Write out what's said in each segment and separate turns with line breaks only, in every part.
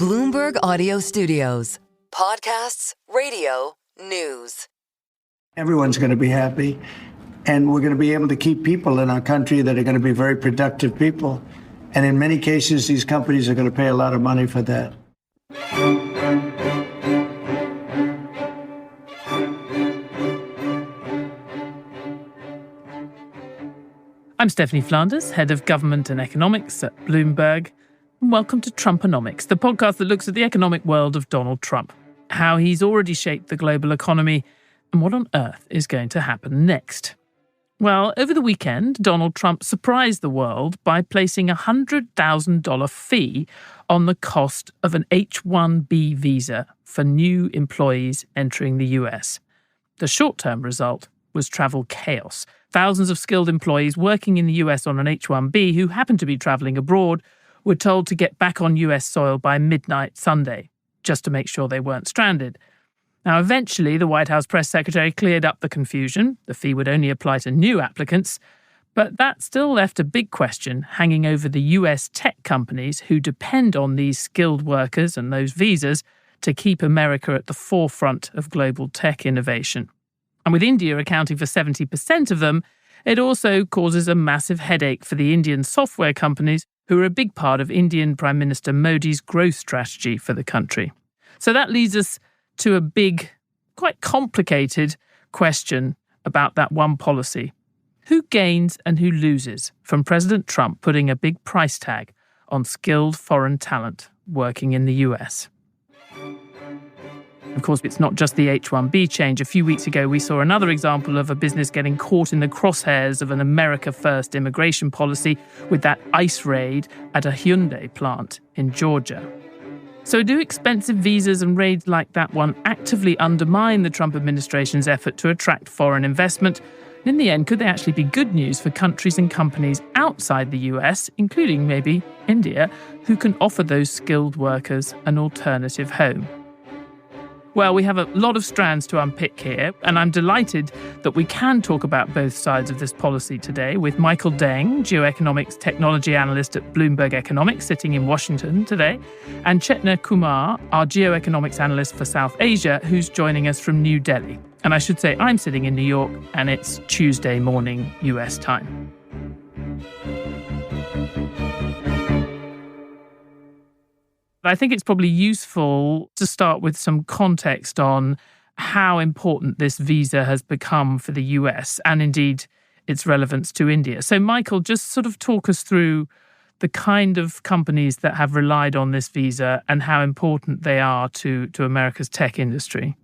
Bloomberg Audio Studios. Podcasts, radio, news.
Everyone's going to be happy, and we're going to be able to keep people in our country that are going to be very productive people. And in many cases, these companies are going to pay a lot of money for that.
I'm Stephanie Flanders, head of government and economics at Bloomberg. And welcome to Trumponomics, the podcast that looks at the economic world of Donald Trump, how he's already shaped the global economy, and what on earth is going to happen next. Well, over the weekend, Donald Trump surprised the world by placing a $100,000 fee on the cost of an H-1B visa for new employees entering the US. The short-term result was travel chaos. Thousands of skilled employees working in the US on an H-1B who happened to be travelling abroad were told to get back on US soil by midnight Sunday, just to make sure they weren't stranded. Now, eventually, the White House press secretary cleared up the confusion. The fee would only apply to new applicants. But that still left a big question hanging over the US tech companies who depend on these skilled workers and those visas to keep America at the forefront of global tech innovation. And with India accounting for 70% of them, it also causes a massive headache for the Indian software companies who are a big part of Indian Prime Minister Modi's growth strategy for the country. So that leads us to a big, quite complicated question about that one policy. Who gains and who loses from President Trump putting a big price tag on skilled foreign talent working in the US? Of course, it's not just the H-1B change. A few weeks ago, we saw another example of a business getting caught in the crosshairs of an America-first immigration policy with that ICE raid at a Hyundai plant in Georgia. So do expensive visas and raids like that one actively undermine the Trump administration's effort to attract foreign investment? And in the end, could they actually be good news for countries and companies outside the US, including maybe India, who can offer those skilled workers an alternative home? Well, we have a lot of strands to unpick here, and I'm delighted that we can talk about both sides of this policy today with Michael Deng, geoeconomics technology analyst at Bloomberg Economics, sitting in Washington today, and Chetna Kumar, our geoeconomics analyst for South Asia, who's joining us from New Delhi. And I should say I'm sitting in New York, and it's Tuesday morning US time. I think it's probably useful to start with some context on how important this visa has become for the US and indeed its relevance to India. So, Michael, just sort of talk us through the kind of companies that have relied on this visa and how important they are to America's tech industry.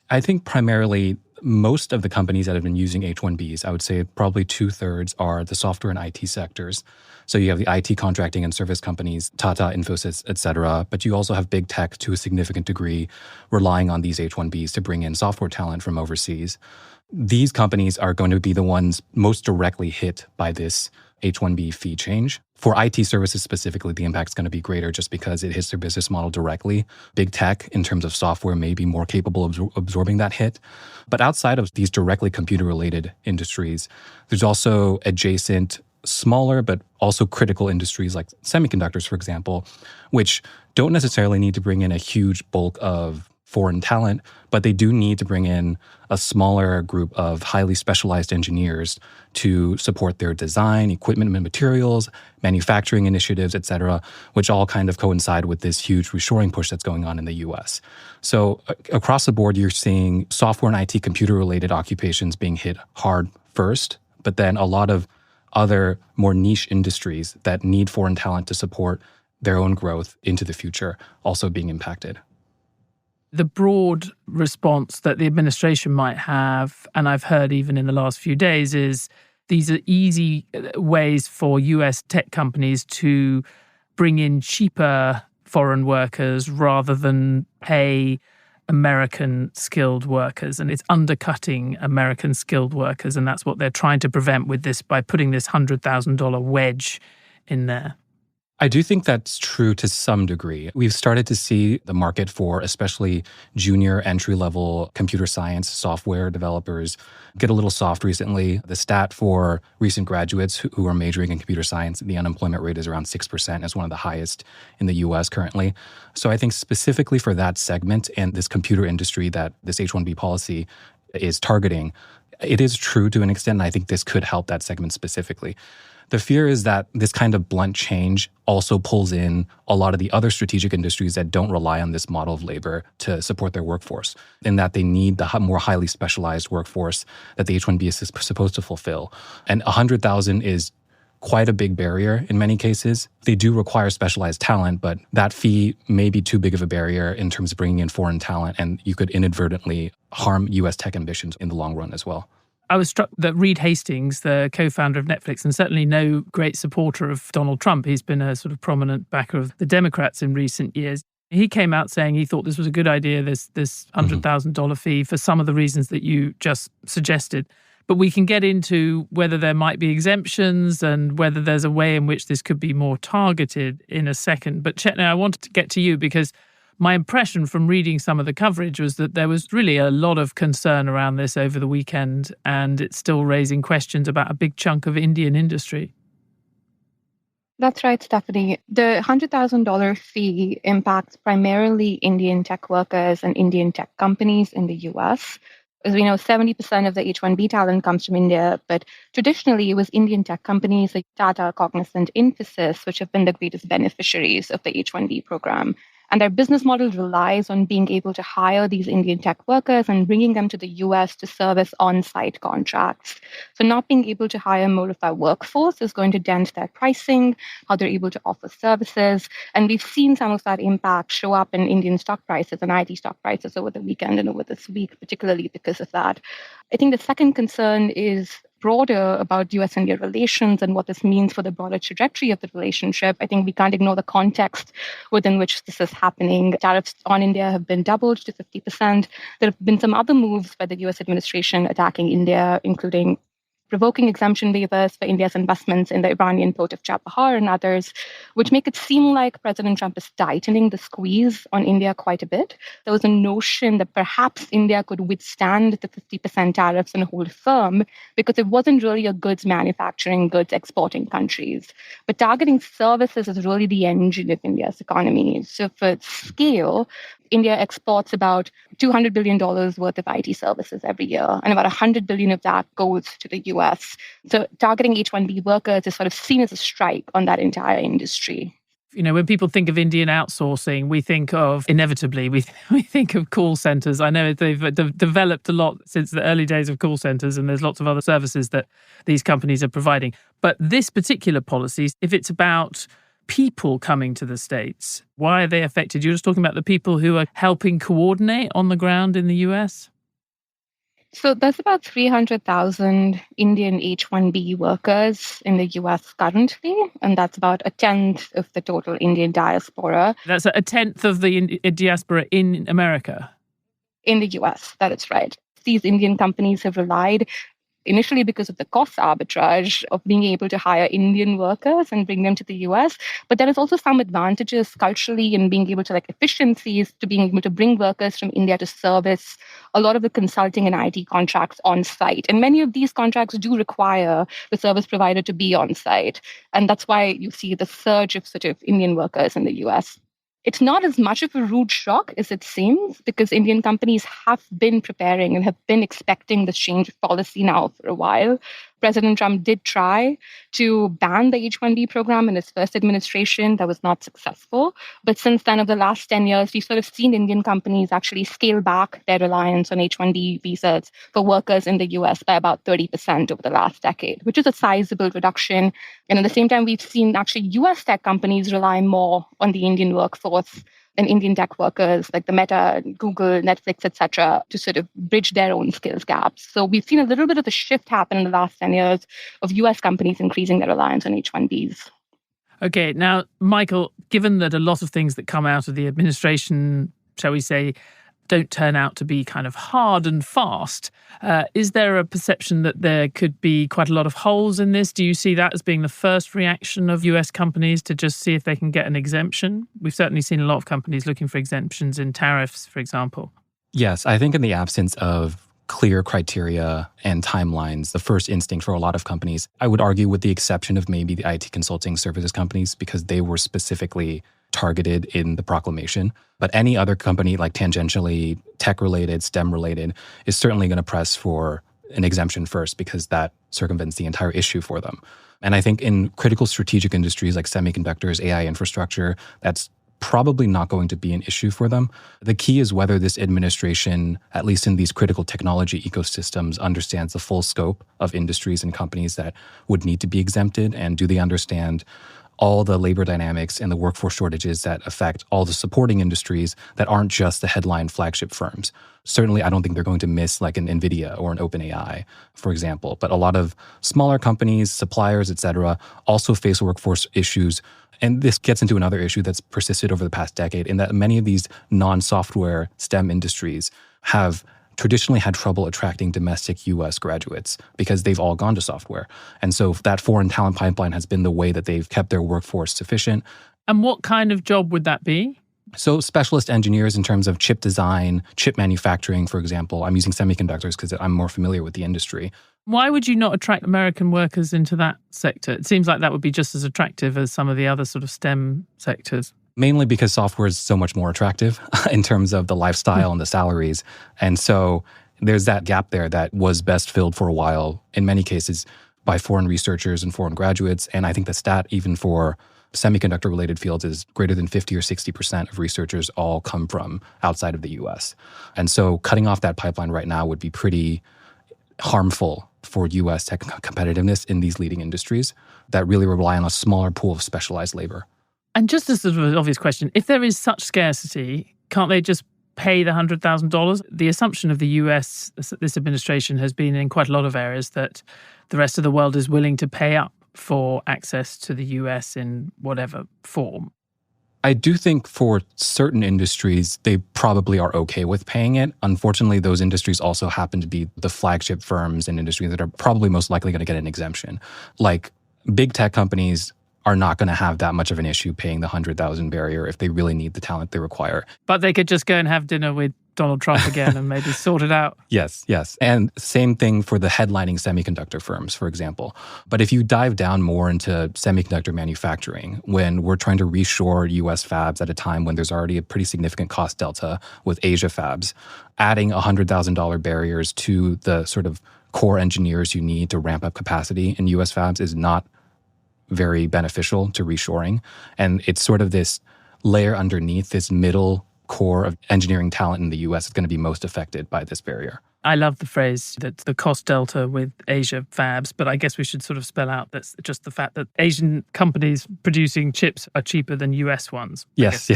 I think primarily most of the companies that have been using H-1Bs, I would say probably 2/3 are the software and IT sectors. So you have the IT contracting and service companies, Tata, Infosys, et cetera. But you also have big tech to a significant degree relying on these H-1Bs to bring in software talent from overseas. These companies are going to be the ones most directly hit by this H-1B fee change. For IT services specifically, the impact is going to be greater just because it hits their business model directly. Big tech, in terms of software, may be more capable of absorbing that hit. But outside of these directly computer-related industries, there's also adjacent, smaller, but also critical industries like semiconductors, for example, which don't necessarily need to bring in a huge bulk of foreign talent, but they do need to bring in a smaller group of highly specialized engineers to support their design, equipment and materials, manufacturing initiatives, et cetera, which all kind of coincide with this huge reshoring push that's going on in the US. So across the board, you're seeing software and IT computer-related occupations being hit hard first, but then a lot of other more niche industries that need foreign talent to support their own growth into the future also being impacted.
The broad response that the administration might have, and I've heard even in the last few days, is these are easy ways for US tech companies to bring in cheaper foreign workers rather than pay American skilled workers. And it's undercutting American skilled workers. And that's what they're trying to prevent with this by putting this $100,000 wedge in there.
I do think that's true to some degree. We've started to see the market for especially junior entry-level computer science software developers get a little soft recently. The stat for recent graduates who are majoring in computer science, the unemployment rate is around 6%. It's one of the highest in the US currently. So I think specifically for that segment and this computer industry that this H-1B policy is targeting, it is true to an extent, and I think this could help that segment specifically. The fear is that this kind of blunt change also pulls in a lot of the other strategic industries that don't rely on this model of labor to support their workforce, in that they need the more highly specialized workforce that the H-1B is supposed to fulfill. And 100,000 is quite a big barrier in many cases. They do require specialized talent, but that fee may be too big of a barrier in terms of bringing in foreign talent, and you could inadvertently harm U.S. tech ambitions in the long run as well.
I was struck that Reed Hastings, the co-founder of Netflix, and certainly no great supporter of Donald Trump, he's been a sort of prominent backer of the Democrats in recent years. He came out saying he thought this was a good idea, this $100,000 fee, for some of the reasons that you just suggested. But we can get into whether there might be exemptions and whether there's a way in which this could be more targeted in a second. But Chetna, I wanted to get to you because my impression from reading some of the coverage was that there was really a lot of concern around this over the weekend, and it's still raising questions about a big chunk of Indian industry.
That's right, Stephanie. The $100,000 fee impacts primarily Indian tech workers and Indian tech companies in the US. As we know, 70% of the H-1B talent comes from India, but traditionally it was Indian tech companies like Tata, Cognizant, Infosys, which have been the greatest beneficiaries of the H-1B program. And their business model relies on being able to hire these Indian tech workers and bringing them to the US to service on-site contracts. So not being able to hire more of our workforce is going to dent their pricing, how they're able to offer services. And we've seen some of that impact show up in Indian stock prices and IT stock prices over the weekend and over this week, particularly because of that. I think the second concern is broader about US-India relations and what this means for the broader trajectory of the relationship. I think we can't ignore the context within which this is happening. Tariffs on India have been doubled to 50%. There have been some other moves by the US administration attacking India, including revoking exemption waivers for India's investments in the Iranian port of Chabahar and others, which make it seem like President Trump is tightening the squeeze on India quite a bit. There was a notion that perhaps India could withstand the 50% tariffs and hold firm because it wasn't really a goods manufacturing, goods exporting countries. But targeting services is really the engine of India's economy. So for scale, India exports about $200 billion worth of IT services every year, and about $100 billion of that goes to the US. So targeting H-1B workers is sort of seen as a strike on that entire industry.
You know, when people think of Indian outsourcing, we think of, inevitably, we think of call centers. I know they've developed a lot since the early days of call centers, and there's lots of other services that these companies are providing. But this particular policy, if it's about people coming to the States, why are they affected? You're just talking about the people who are helping coordinate on the ground in the US?
So there's about 300,000 Indian H-1B workers in the US currently, and that's about a tenth of the total Indian diaspora.
That's a tenth of the diaspora in America?
In the US, that is right. These Indian companies have relied initially because of the cost arbitrage of being able to hire Indian workers and bring them to the US. But there is also some advantages culturally in being able to, like efficiencies, to being able to bring workers from India to service a lot of the consulting and IT contracts on site. And many of these contracts do require the service provider to be on site. And that's why you see the surge of sort of Indian workers in the US. It's not as much of a rude shock as it seems, because Indian companies have been preparing and have been expecting this change of policy now for a while. President Trump did try to ban the H-1B program in his first administration. That was not successful. But since then, over the last 10 years, we've sort of seen Indian companies actually scale back their reliance on H-1B visas for workers in the US by about 30% over the last decade, which is a sizable reduction. And at the same time, we've seen actually US tech companies rely more on the Indian workforce than Indian tech workers like the Meta, Google, Netflix, etc., to sort of bridge their own skills gaps. So we've seen a little bit of a shift happen in the last 10 years of US companies increasing their reliance on H-1Bs.
Okay, now, Michael, given that a lot of things that come out of the administration, shall we say, don't turn out to be kind of hard and fast. Is there a perception that there could be quite a lot of holes in this? Do you see that as being the first reaction of US companies to just see if they can get an exemption? We've certainly seen a lot of companies looking for exemptions in tariffs, for example.
Yes, I think in the absence of clear criteria and timelines, the first instinct for a lot of companies, I would argue with the exception of maybe the IT consulting services companies, because they were specifically targeted in the proclamation. But any other company, like tangentially tech-related, STEM-related, is certainly going to press for an exemption first because that circumvents the entire issue for them. And I think in critical strategic industries like semiconductors, AI infrastructure, that's probably not going to be an issue for them. The key is whether this administration, at least in these critical technology ecosystems, understands the full scope of industries and companies that would need to be exempted, and do they understand all the labor dynamics and the workforce shortages that affect all the supporting industries that aren't just the headline flagship firms. Certainly, I don't think they're going to miss like an NVIDIA or an OpenAI, for example. But a lot of smaller companies, suppliers, et cetera, also face workforce issues. And this gets into another issue that's persisted over the past decade, in that many of these non-software STEM industries have traditionally had trouble attracting domestic U.S. graduates because they've all gone to software. And so that foreign talent pipeline has been the way that they've kept their workforce sufficient.
And what kind of job would that be?
So specialist engineers in terms of chip design, chip manufacturing, for example. I'm using semiconductors because I'm more familiar with the industry.
Why would you not attract American workers into that sector? It seems like that would be just as attractive as some of the other sort of STEM sectors.
Mainly because software is so much more attractive in terms of the lifestyle and the salaries. And so there's that gap there that was best filled for a while, in many cases, by foreign researchers and foreign graduates. And I think the stat, even for semiconductor-related fields, is greater than 50 or 60% of researchers all come from outside of the U.S. And so cutting off that pipeline right now would be pretty harmful for U.S. tech competitiveness in these leading industries that really rely on a smaller pool of specialized labor.
And just as sort of an obvious question, if there is such scarcity, can't they just pay the $100,000? The assumption of the US, this administration, has been in quite a lot of areas that the rest of the world is willing to pay up for access to the US in whatever form.
I do think for certain industries, they probably are okay with paying it. Unfortunately, those industries also happen to be the flagship firms and industries that are probably most likely going to get an exemption. Like big tech companies are not going to have that much of an issue paying the 100,000 barrier if they really need the talent they require.
But they could just go and have dinner with Donald Trump again and maybe sort it out.
Yes. And same thing for the headlining semiconductor firms, for example. But if you dive down more into semiconductor manufacturing, when we're trying to reshore US fabs at a time when there's already a pretty significant cost delta with Asia fabs, adding $100,000 barriers to the sort of core engineers you need to ramp up capacity in US fabs is not very beneficial to reshoring. And it's sort of this layer underneath, this middle core of engineering talent in the US is going to be most affected by this barrier.
I love the phrase that the cost delta with Asia fabs, but I guess we should sort of spell out that's just the fact that Asian companies producing chips are cheaper than US ones.
Yes.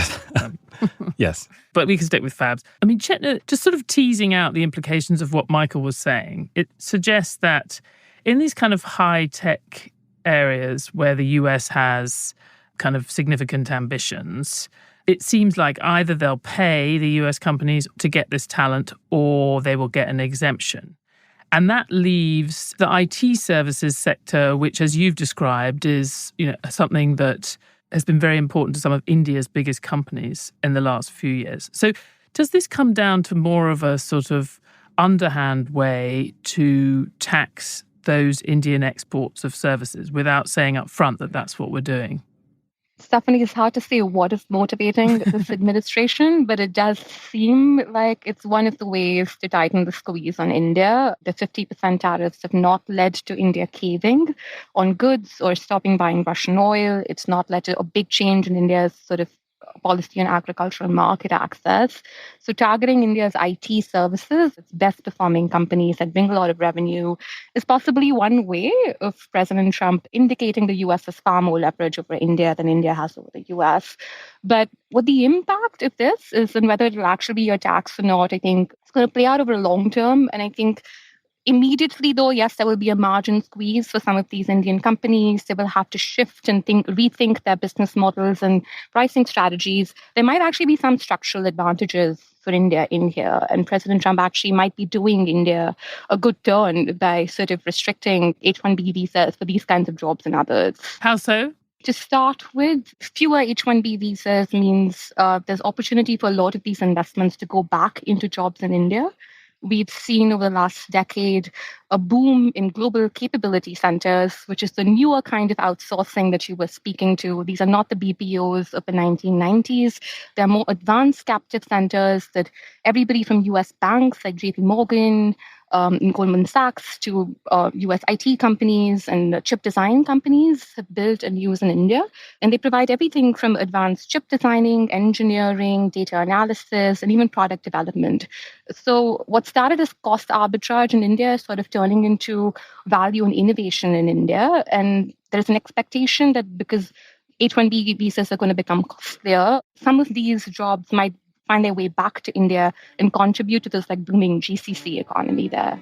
Yes.
But we can stick with fabs. I mean, Chetna, just sort of teasing out the implications of what Michael was saying, it suggests that in these kind of high-tech areas where the US has kind of significant ambitions, it seems like either they'll pay the US companies to get this talent or they will get an exemption. And that leaves the IT services sector, which, as you've described, is something that has been very important to some of India's biggest companies in the last few years. So does this come down to more of a sort of underhand way to tax those Indian exports of services without saying up front that that's what we're doing?
Stephanie, it's hard to say what is motivating this administration, but it does seem like it's one of the ways to tighten the squeeze on India. The 50% tariffs have not led to India caving on goods or stopping buying Russian oil. It's not led to a big change in India's sort of policy on agricultural market access. So targeting India's IT services, its best performing companies that bring a lot of revenue, is possibly one way of President Trump indicating the US has far more leverage over India than India has over the US. But what the impact of this is and whether it will actually be a tax or not, I think it's going to play out over a long term. And I think immediately, though, yes, there will be a margin squeeze for some of these Indian companies. They will have to shift and rethink their business models and pricing strategies. There might actually be some structural advantages for India in here. And President Trump actually might be doing India a good turn by sort of restricting H-1B visas for these kinds of jobs and others.
How so?
To start with, fewer H-1B visas means there's opportunity for a lot of these investments to go back into jobs in India. We've seen over the last decade a boom in global capability centers, which is the newer kind of outsourcing that you were speaking to. These are not the BPOs of the 1990s. They're more advanced captive centers that everybody from US banks like JP Morgan, and Goldman Sachs to US IT companies and chip design companies have built and use in India. And they provide everything from advanced chip designing, engineering, data analysis, and even product development. So what started as cost arbitrage in India is sort of turning into value and innovation in India. And there's an expectation that because H-1B visas are going to become costlier, some of these jobs might find their way back to India and contribute to this like booming GCC economy there.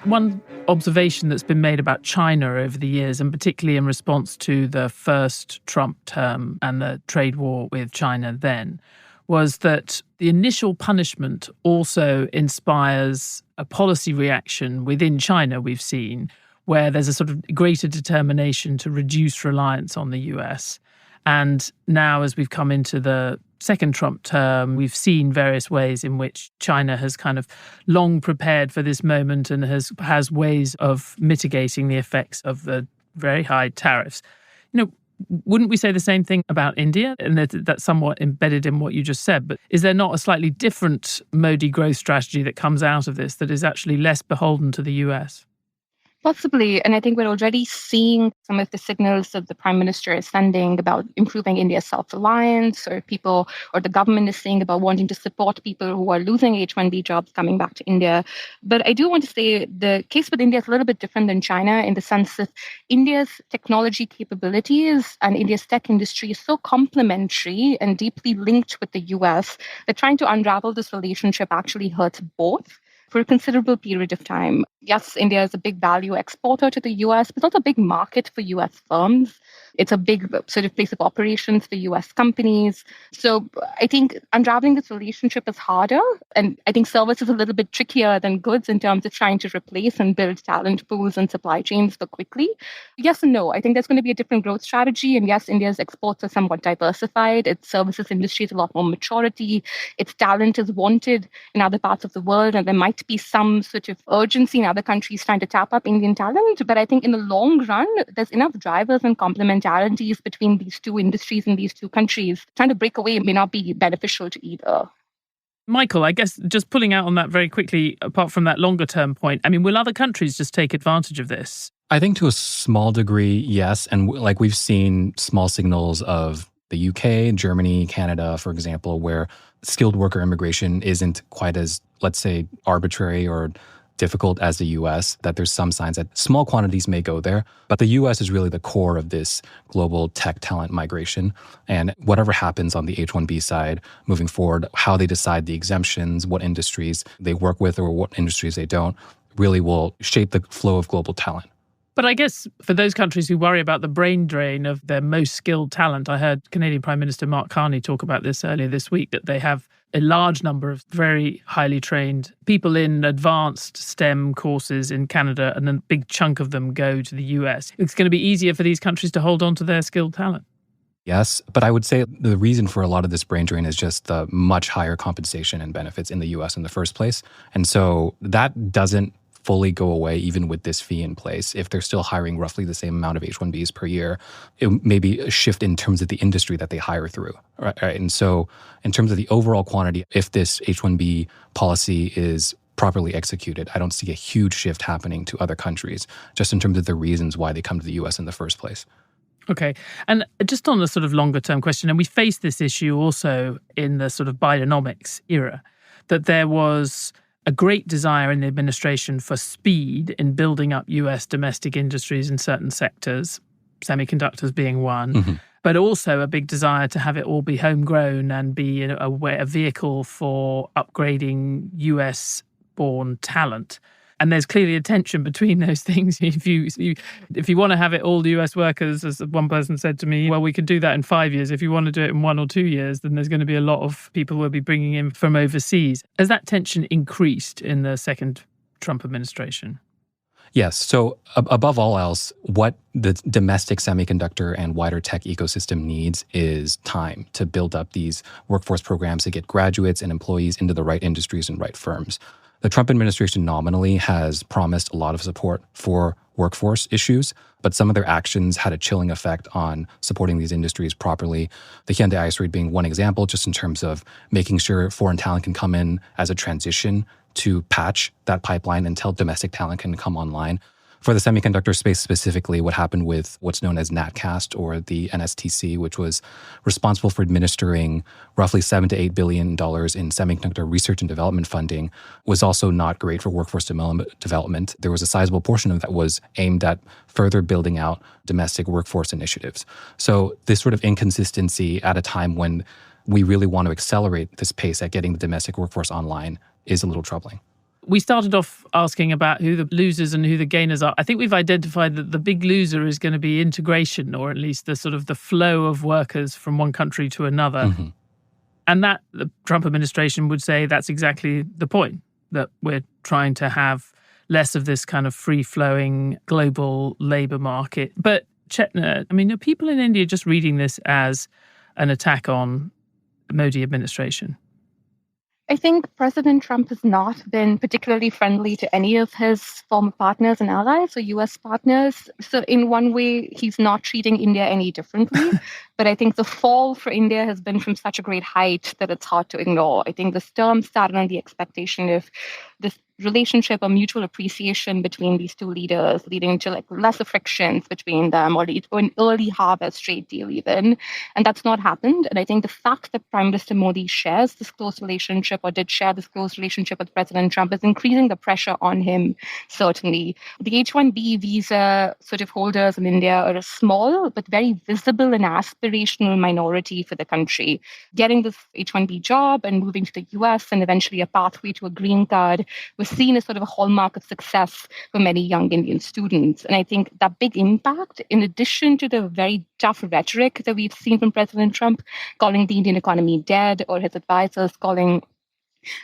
One observation that's been made about China over the years, and particularly in response to the first Trump term and the trade war with China then, was that the initial punishment also inspires a policy reaction within China, we've seen, where there's a sort of greater determination to reduce reliance on the US. And now, as we've come into the second Trump term, we've seen various ways in which China has kind of long prepared for this moment and has ways of mitigating the effects of the very high tariffs. You know, wouldn't we say the same thing about India? And that's somewhat embedded in what you just said. But is there not a slightly different Modi growth strategy that comes out of this that is actually less beholden to the US?
Possibly. And I think we're already seeing some of the signals that the Prime Minister is sending about improving India's self-reliance, or people or the government is saying about wanting to support people who are losing H-1B jobs coming back to India. But I do want to say the case with India is a little bit different than China in the sense that India's technology capabilities and India's tech industry is so complementary and deeply linked with the US that trying to unravel this relationship actually hurts both for a considerable period of time. Yes, India is a big value exporter to the US, but it's also a big market for US firms. It's a big sort of place of operations for US companies. So I think unraveling this relationship is harder. And I think service is a little bit trickier than goods in terms of trying to replace and build talent pools and supply chains for quickly. Yes and no. I think there's going to be a different growth strategy. And yes, India's exports are somewhat diversified. Its services industry is a lot more maturity. Its talent is wanted in other parts of the world. And there might be some sort of urgency in other countries trying to tap up Indian talent. But I think in the long run, there's enough drivers and complementarities between these two industries and these two countries. Trying to break away may not be beneficial to either.
Michael, I guess just pulling out on that very quickly, apart from that longer term point, I mean, will other countries just take advantage of this?
I think to a small degree, yes. And like we've seen small signals of the UK, Germany, Canada, for example, where skilled worker immigration isn't quite as, let's say, arbitrary or difficult as the US, that there's some signs that small quantities may go there. But the US is really the core of this global tech talent migration. And whatever happens on the H-1B side moving forward, how they decide the exemptions, what industries they work with or what industries they don't, really will shape the flow of global talent.
But I guess for those countries who worry about the brain drain of their most skilled talent, I heard Canadian Prime Minister Mark Carney talk about this earlier this week, that they have a large number of very highly trained people in advanced STEM courses in Canada, and a big chunk of them go to the US. It's going to be easier for these countries to hold on to their skilled talent.
Yes, but I would say the reason for a lot of this brain drain is just the much higher compensation and benefits in the US in the first place. And so that doesn't fully go away even with this fee in place. If they're still hiring roughly the same amount of H-1Bs per year, it may be a shift in terms of the industry that they hire through. Right? And so in terms of the overall quantity, if this H-1B policy is properly executed, I don't see a huge shift happening to other countries, just in terms of the reasons why they come to the US in the first place.
Okay. And just on the sort of longer term question, and we faced this issue also in the sort of Bidenomics era, that there was a great desire in the administration for speed in building up US domestic industries in certain sectors, semiconductors being one, but also a big desire to have it all be homegrown and be a vehicle for upgrading US-born talent. And there's clearly a tension between those things. If you want to have it all US workers, as one person said to me, well, we could do that in 5 years. If you want to do it in 1 or 2 years, then there's going to be a lot of people we'll be bringing in from overseas. Has that tension increased in the second Trump administration?
Yes. So above all else, what the domestic semiconductor and wider tech ecosystem needs is time to build up these workforce programs to get graduates and employees into the right industries and right firms. The Trump administration nominally has promised a lot of support for workforce issues, but some of their actions had a chilling effect on supporting these industries properly. The Hyundai ICE rate being one example, just in terms of making sure foreign talent can come in as a transition to patch that pipeline until domestic talent can come online. For the semiconductor space specifically, what happened with what's known as NatCast or the NSTC, which was responsible for administering roughly $7 to $8 billion in semiconductor research and development funding, was also not great for workforce development. There was a sizable portion of that was aimed at further building out domestic workforce initiatives. So this sort of inconsistency at a time when we really want to accelerate this pace at getting the domestic workforce online is a little troubling.
We started off asking about who the losers and who the gainers are. I think we've identified that the big loser is going to be integration, or at least the sort of the flow of workers from one country to another. Mm-hmm. And that the Trump administration would say that's exactly the point, that we're trying to have less of this kind of free-flowing global labor market. But Chetna, I mean, are people in India just reading this as an attack on the Modi administration?
I think President Trump has not been particularly friendly to any of his former partners and allies or US partners. So in one way, he's not treating India any differently. But I think the fall for India has been from such a great height that it's hard to ignore. I think this term started on the expectation of this relationship or mutual appreciation between these two leaders, leading to like lesser frictions between them, or an early harvest trade deal even. And that's not happened. And I think the fact that Prime Minister Modi shares this close relationship or did share this close relationship with President Trump is increasing the pressure on him, certainly. The H-1B visa sort of holders in India are a small but very visible and aspirational minority for the country. Getting this H-1B job and moving to the US and eventually a pathway to a green card was seen as sort of a hallmark of success for many young Indian students. And I think that big impact, in addition to the very tough rhetoric that we've seen from President Trump, calling the Indian economy dead, or his advisors calling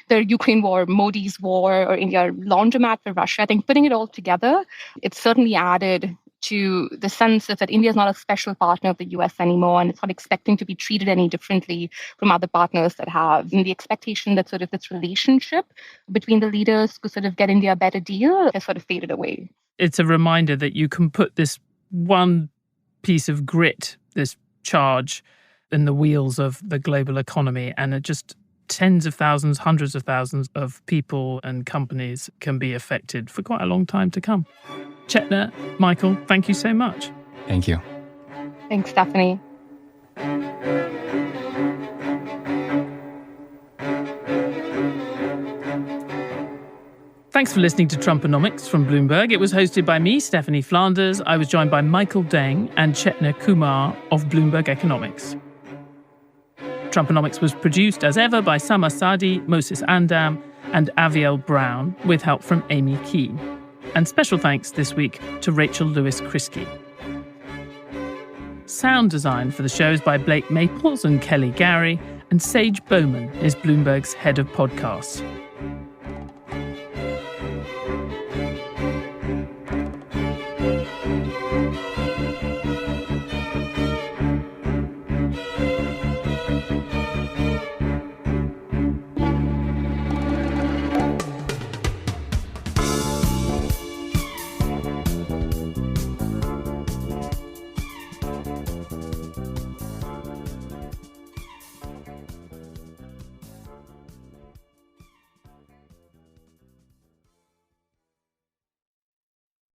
the Ukraine war Modi's war, or India laundromat for Russia, I think putting it all together, it certainly added to the sense that India is not a special partner of the US anymore, and it's not expecting to be treated any differently from other partners that have. And the expectation that sort of this relationship between the leaders could sort of get India a better deal has sort of faded away.
It's a reminder that you can put this one piece of grit, this charge, in the wheels of the global economy, and it just tens of thousands, hundreds of thousands of people and companies can be affected for quite a long time to come. Chetna, Michael, thank you so much.
Thank you.
Thanks, Stephanie.
Thanks for listening to Trumponomics from Bloomberg. It was hosted by me, Stephanie Flanders. I was joined by Michael Deng and Chetna Kumar of Bloomberg Economics. Trumponomics was produced, as ever, by Sama Sadi, Moses Andam, and Aviel Brown, with help from Amy Keane. And special thanks this week to Rachel Lewis-Krisky. Sound design for the show is by Blake Maples and Kelly Gary, and Sage Bowman is Bloomberg's head of podcasts.